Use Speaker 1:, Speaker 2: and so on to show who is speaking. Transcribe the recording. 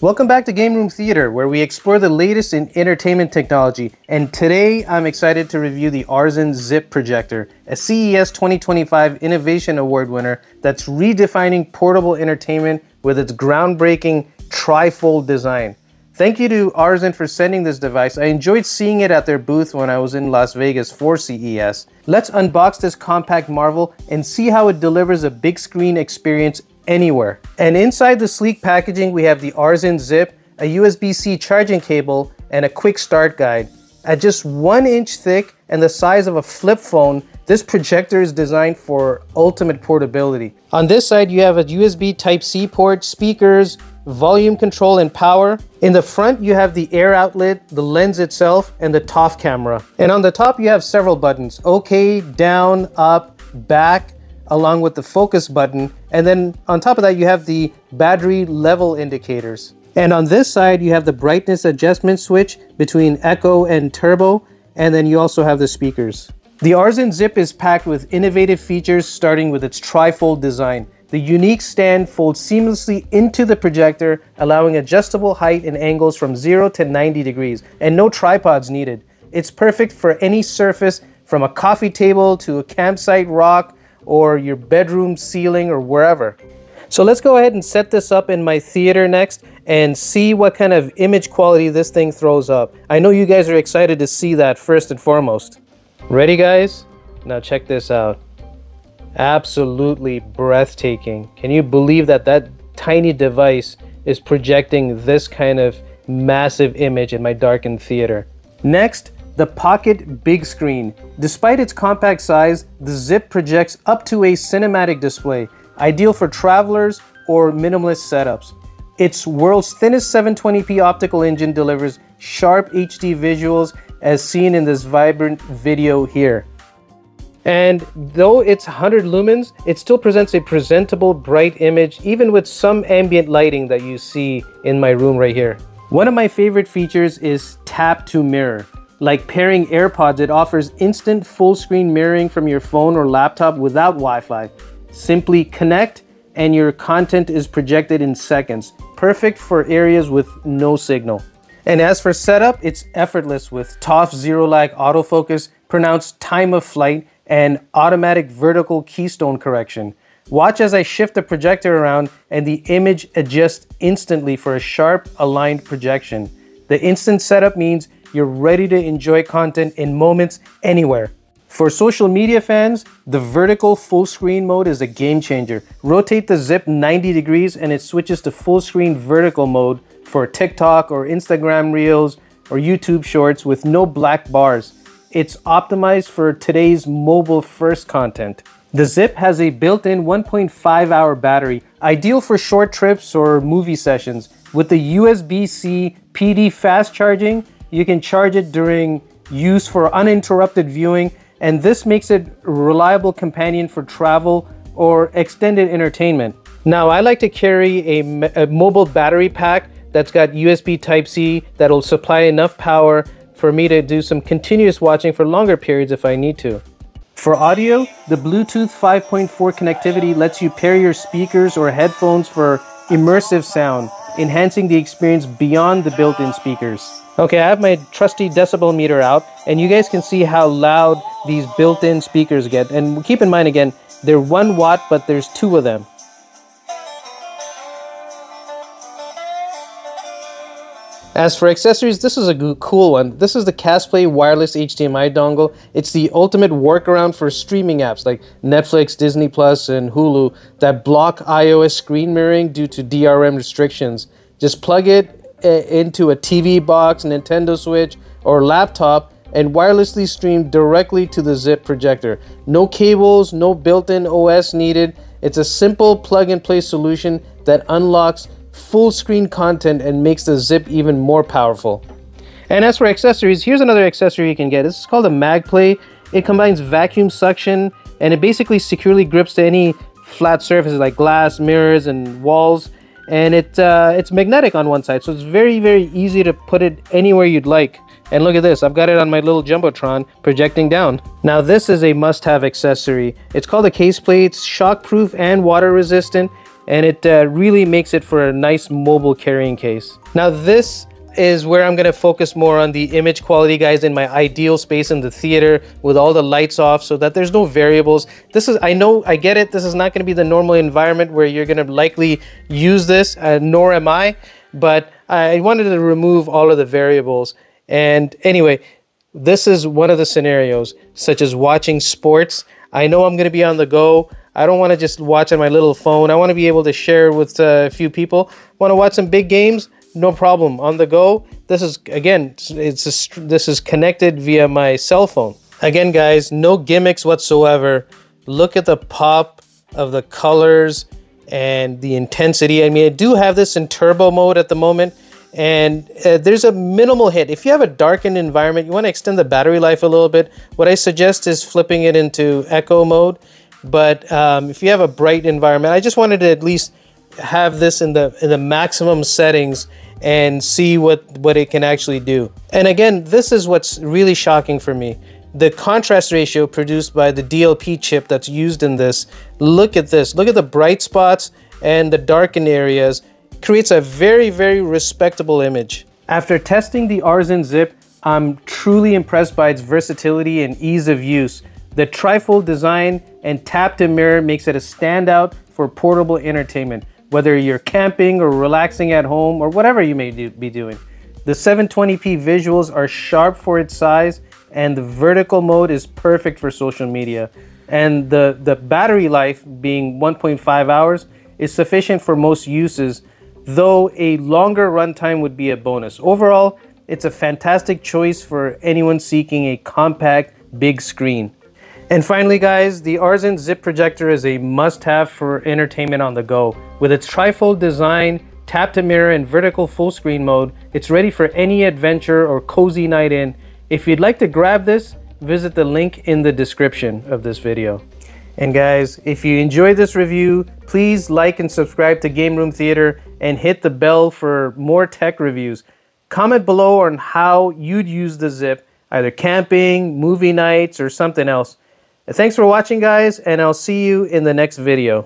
Speaker 1: Welcome back to Game Room Theater, where we explore the latest in entertainment technology. And today, I'm excited to review the Arzen Zip Projector, a CES 2025 Innovation Award winner that's redefining portable entertainment with its groundbreaking tri-fold design. Thank you to Arzen for sending this device. I enjoyed seeing it at their booth when I was in Las Vegas for CES. Let's unbox this compact marvel and see how it delivers a big screen experience anywhere. And inside the sleek packaging, we have the Arzen Zip, a USB-C charging cable, and a quick start guide. At just 1 inch thick and the size of a flip phone, this projector is designed for ultimate portability. On this side, you have a USB Type-C port, speakers, volume control, and power. In the front, you have the air outlet, the lens itself, and the TOF camera. And on the top, you have several buttons: OK, down, up, back, along with the focus button. And then on top of that, you have the battery level indicators. And on this side, you have the brightness adjustment switch between Echo and Turbo. And then you also have the speakers. The Arzen Zip is packed with innovative features, starting with its tri-fold design. The unique stand folds seamlessly into the projector, allowing adjustable height and angles from 0 to 90 degrees, and no tripods needed. It's perfect for any surface, from a coffee table to a campsite rock, or your bedroom ceiling, or wherever. So let's go ahead and set this up in my theater next and see what kind of image quality this thing throws up. I know you guys are excited to see that first and foremost. Ready, guys? Now check this out. Absolutely breathtaking. Can you believe that that tiny device is projecting this kind of massive image in my darkened theater? Next, the Pocket Big Screen. Despite its compact size, the Zip projects up to a cinematic display, ideal for travelers or minimalist setups. Its world's thinnest 720p optical engine delivers sharp HD visuals, as seen in this vibrant video here. And though it's 100 lumens, it still presents a presentable, bright image, even with some ambient lighting that you see in my room right here. One of my favorite features is Tap to Mirror. Like pairing AirPods, it offers instant full screen mirroring from your phone or laptop without Wi-Fi. Simply connect and your content is projected in seconds. Perfect for areas with no signal. And as for setup, it's effortless with TOF Zero Lag autofocus, pronounced time of flight, and automatic vertical keystone correction. Watch as I shift the projector around and the image adjusts instantly for a sharp, aligned projection. The instant setup means you're ready to enjoy content in moments anywhere. For social media fans, the vertical full screen mode is a game changer. Rotate the Zip 90 degrees and it switches to full screen vertical mode for TikTok or Instagram Reels or YouTube Shorts with no black bars. It's optimized for today's mobile-first content. The Zip has a built-in 1.5-hour battery, ideal for short trips or movie sessions. With the USB-C PD fast charging, you can charge it during use for uninterrupted viewing, and this makes it a reliable companion for travel or extended entertainment. Now, I like to carry a mobile battery pack that's got USB Type-C that'll supply enough power for me to do some continuous watching for longer periods if I need to. For audio, the Bluetooth 5.4 connectivity lets you pair your speakers or headphones for immersive sound, enhancing the experience beyond the built-in speakers. Okay, I have my trusty decibel meter out, and you guys can see how loud these built-in speakers get. And keep in mind again, they're 1 watt, but there's 2 of them. As for accessories, this is a cool one. This is the Casplay wireless HDMI dongle. It's the ultimate workaround for streaming apps like Netflix, Disney Plus, and Hulu that block iOS screen mirroring due to DRM restrictions. Just plug it into a TV box, Nintendo Switch, or laptop and wirelessly stream directly to the Zip projector. No cables, no built-in OS needed. It's a simple plug-and-play solution that unlocks full screen content and makes the Zip even more powerful. And as for accessories, here's another accessory you can get. This is called a MagPlay. It combines vacuum suction and it basically securely grips to any flat surfaces like glass, mirrors, and walls. And it's magnetic on one side, so it's very, very easy to put it anywhere you'd like. And look at this, I've got it on my little Jumbotron projecting down. Now this is a must-have accessory. It's called a case plate. It's shockproof and water resistant. and it really makes it for a nice mobile carrying case. Now this is where I'm going to focus more on the image quality, guys, in my ideal space in the theater with all the lights off so that there's no variables. This is, I know, I get it, this is not going to be the normal environment where you're going to likely use this, nor am I, but I wanted to remove all of the variables. And anyway, this is one of the scenarios, such as watching sports. I know I'm going to be on the go. I don't want to just watch on my little phone. I want to be able to share with a few people. Want to watch some big games? No problem. On the go, this is, again, this is connected via my cell phone. Again, guys, no gimmicks whatsoever. Look at the pop of the colors and the intensity. I mean, I do have this in turbo mode at the moment, and there's a minimal hit. If you have a darkened environment, you want to extend the battery life a little bit, what I suggest is flipping it into echo mode. But if you have a bright environment, I just wanted to at least have this in the maximum settings and see what it can actually do. And again, this is what's really shocking for me. The contrast ratio produced by the DLP chip that's used in this, look at this. Look at the bright spots and the darkened areas. Creates a very, very respectable image. After testing the Arzin Zip, I'm truly impressed by its versatility and ease of use. The trifold design and tap-to-mirror makes it a standout for portable entertainment, whether you're camping or relaxing at home or whatever you may be doing. The 720p visuals are sharp for its size, and the vertical mode is perfect for social media. And the battery life, being 1.5 hours, is sufficient for most uses, though a longer runtime would be a bonus. Overall, it's a fantastic choice for anyone seeking a compact, big screen. And finally, guys, the Arzin Zip projector is a must-have for entertainment on the go. With its trifold design, tap-to-mirror, and vertical full-screen mode, it's ready for any adventure or cozy night in. If you'd like to grab this, visit the link in the description of this video. And guys, if you enjoyed this review, please like and subscribe to Game Room Theater and hit the bell for more tech reviews. Comment below on how you'd use the Zip, either camping, movie nights, or something else. Thanks for watching, guys, and I'll see you in the next video.